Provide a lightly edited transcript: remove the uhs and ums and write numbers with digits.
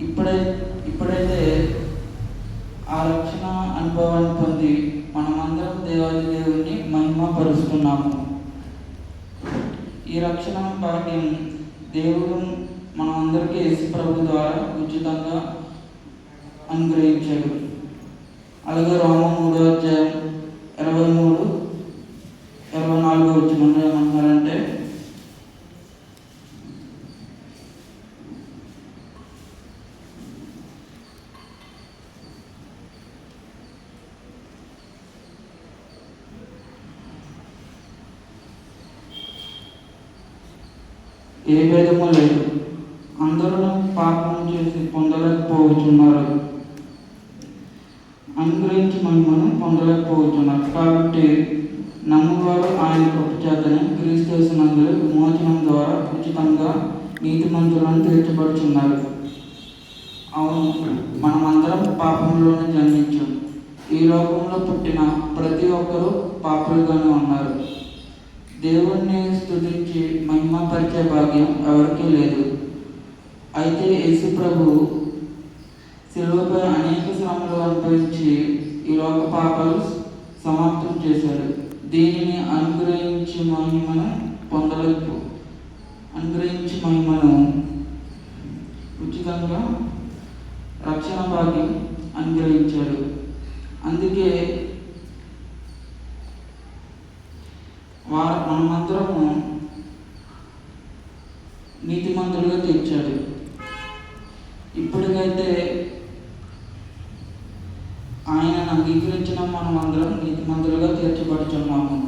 ఇప్పుడై ఇప్పుడైతే ఆ రక్షణ అనుభవాన్ని పొంది మనమందరం దేవాది దేవుణ్ణి మహిమపరుస్తున్నాము. ఈ రక్షణ భాగ్యం దేవుడు మనమందరికీ యేసు ప్రభు ద్వారా ఉచితంగా అనుగ్రహించాడు. అలాగే రోమా 3:23-24 ఏమంటున్నారంటే, ఏ భేదము లేదు, అందరూ పాపం చేసి పొందలేకపోతున్నారు, అనుగ్రహించి మహిమను పొందలేకపోతున్నారు. కాబట్టి నమ్మువారు ఆయన కృప చేతనే క్రీస్తు యేసునందు విమోచనం ద్వారా ఉచితంగా నీతిమంతులను తీర్చబడుచున్నారు. అవును, మనమందరం పాపంలోనే జన్మించాం. ఈ లోకంలో పుట్టిన ప్రతి ఒక్కరూ పాపులుగానే ఉన్నారు. దేవుణ్ణి స్తుతించి మహిమపరిచే భాగ్యం ఎవరికీ లేదు. అయితే యేసు ప్రభు శిలువపై అనేక శ్రమలు అనుభవించి ఈ లోక పాపాలు సమాప్తం చేశాడు. దీనిని అనుగ్రహించి మహిమను ఉచితంగా రక్షణ భాగ్యం అనుగ్రహించాడు. అందుకే మనమందరము నీతిమంతులుగా తీర్చాడు. ఇప్పటికైతే ఆయనను అంగీకరించిన మనమందరం నీతిమంతులుగా తీర్చబడుచున్నాము.